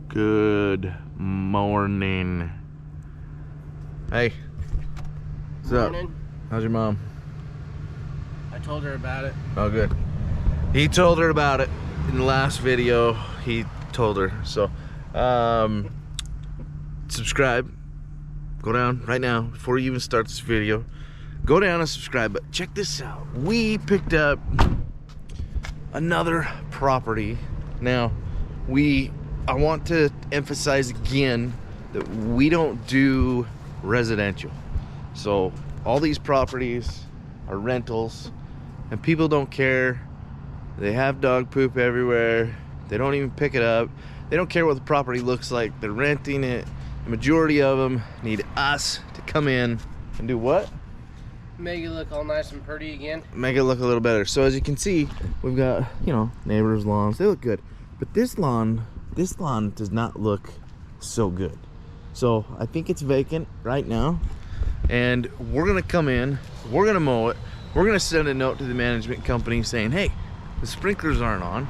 Good morning. Hey. What's up? How's your mom? I told her about it. Oh, good. He told her about it in the last video. He told her. So, subscribe. Go down right now before you even start this video. Go down and subscribe. But check this out. We picked up another property. Now, I want to emphasize again that we don't do residential. So all these properties are rentals and people don't care. They have dog poop everywhere. They don't even pick it up. They don't care what the property looks like. They're renting it. The majority of them need us to come in and do what? Make it look all nice and pretty again. Make it look a little better. So as you can see, we've got, you know, neighbors' lawns. They look good. But this lawn does not look so good. So I think it's vacant right now. And we're gonna come in, we're gonna mow it. We're gonna send a note to the management company saying, hey, the sprinklers aren't on.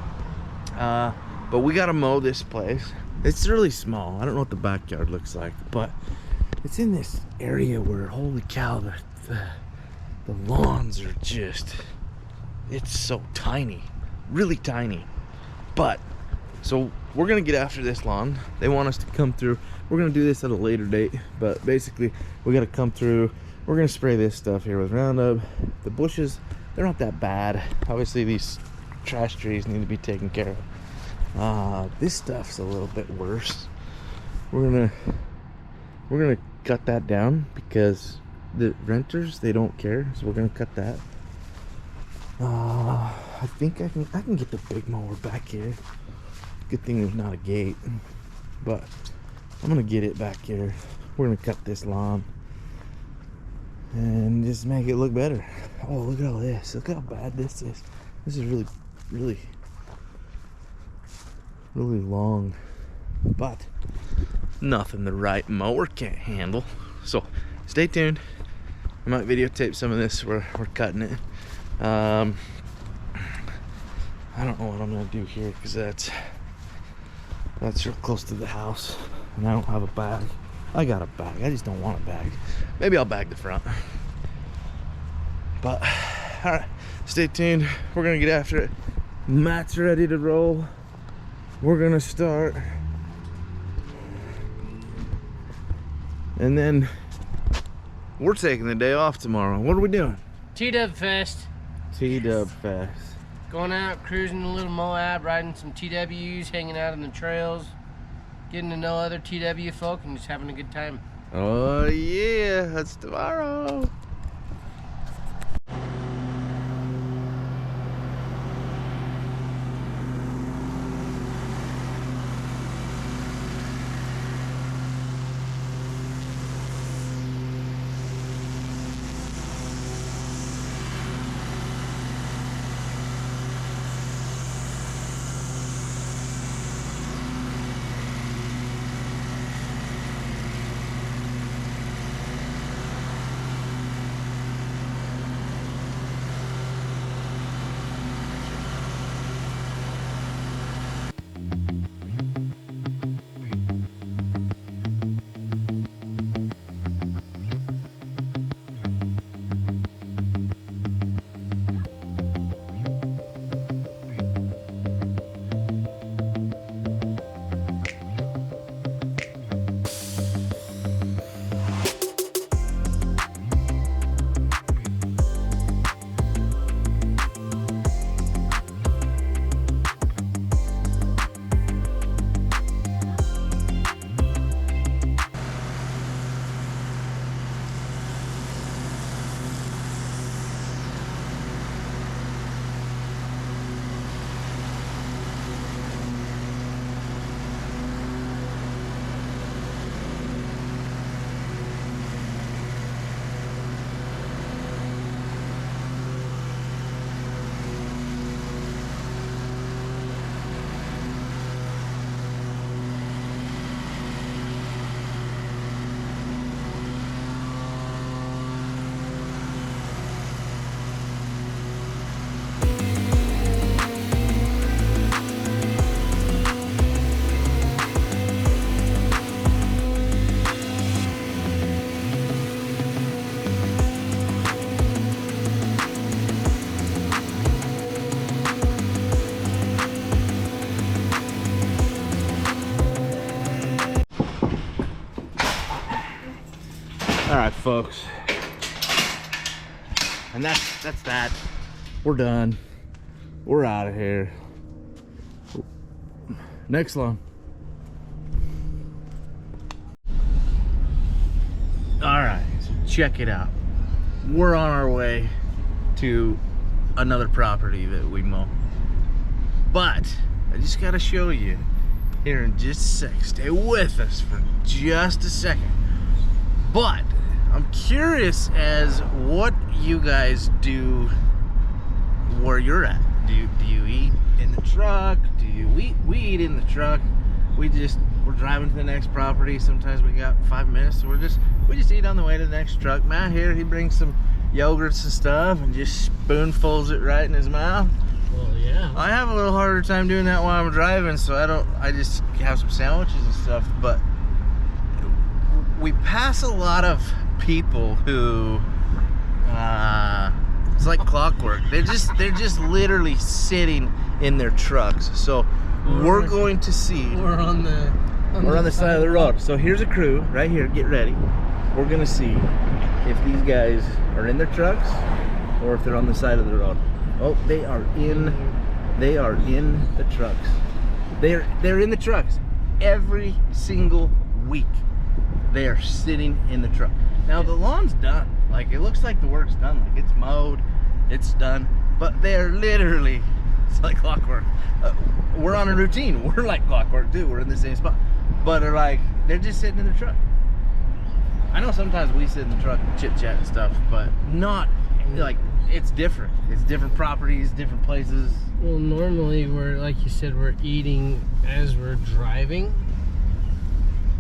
But we gotta mow this place. It's really small. I don't know what the backyard looks like, but it's in this area where, holy cow, the lawns are just, it's so tiny, really tiny. But so we're gonna get after this lawn. They want us to come through. We're gonna do this at a later date, but basically we gotta come through. We're gonna spray this stuff here with Roundup. The bushes, they're not that bad. Obviously these trash trees need to be taken care of. This stuff's a little bit worse. We're gonna cut that down because the renters, they don't care, so we're gonna cut that. I think I can get the big mower back here. Good thing there's not a gate, but I'm gonna get it back here. We're gonna cut this lawn and just make it look better. Oh, look at all this. Look how bad this is. This is really long, but nothing the right mower can't handle. So stay tuned. I might videotape some of this where we're cutting it. I don't know what I'm gonna do here because that's real close to the house and I don't have a bag. I got a bag, I just don't want a bag. Maybe I'll bag the front. But all right, stay tuned. We're gonna get after it. Matt's ready to roll. We're gonna start, and then we're taking the day off tomorrow. What are we doing? T-Dub Fest. T-Dub Fest. Going out, cruising a little Moab, riding some TWs, hanging out on the trails, getting to know other TW folk, and just having a good time. Oh yeah, that's tomorrow. All right, folks. And that's that. We're done. We're out of here. Next lawn. All right, so check it out. We're on our way to another property that we mow. But I just gotta show you here in just a sec. Stay with us for just a second. But I'm curious as what you guys do where you're at. Do you eat in the truck? We eat in the truck. We're driving to the next property. Sometimes we got 5 minutes, so we just eat on the way to the next truck. Matt here, he brings some yogurts and stuff and just spoonfuls it right in his mouth. Well, yeah. I have a little harder time doing that while I'm driving, so I just have some sandwiches and stuff. But we pass a lot of people who it's like clockwork. They're just literally sitting in their trucks. So we're going to see. We're on the side of the road. So here's a crew right here. Get ready. We're gonna see if these guys are in their trucks or if they're on the side of the road. Oh, they are in the trucks. They're in the trucks every single week. They are sitting in the truck. Now the lawn's done. Like, it looks like the work's done. Like, it's mowed, it's done. But they're literally, it's like clockwork. We're on a routine. We're like clockwork too. We're in the same spot. But they're just sitting in the truck. I know sometimes we sit in the truck and chit chat and stuff, but not like, it's different. It's different properties, different places. Well, normally we're, like you said, we're eating as we're driving.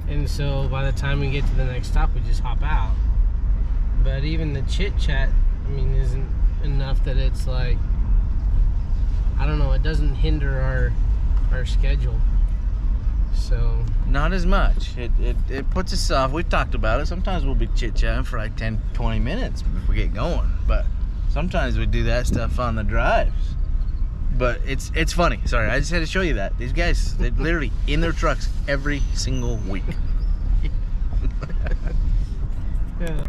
And so by the time we get to the next stop, we just hop out. But even the chit chat, I mean, isn't enough that it's like, I don't know, it doesn't hinder our schedule. So not as much. It puts us off. We've talked about it. Sometimes we'll be chit chatting for like 10-20 minutes if we get going. But sometimes we do that stuff on the drives. But it's funny. Sorry, I just had to show you that. These guys, they're literally in their trucks every single week. yeah.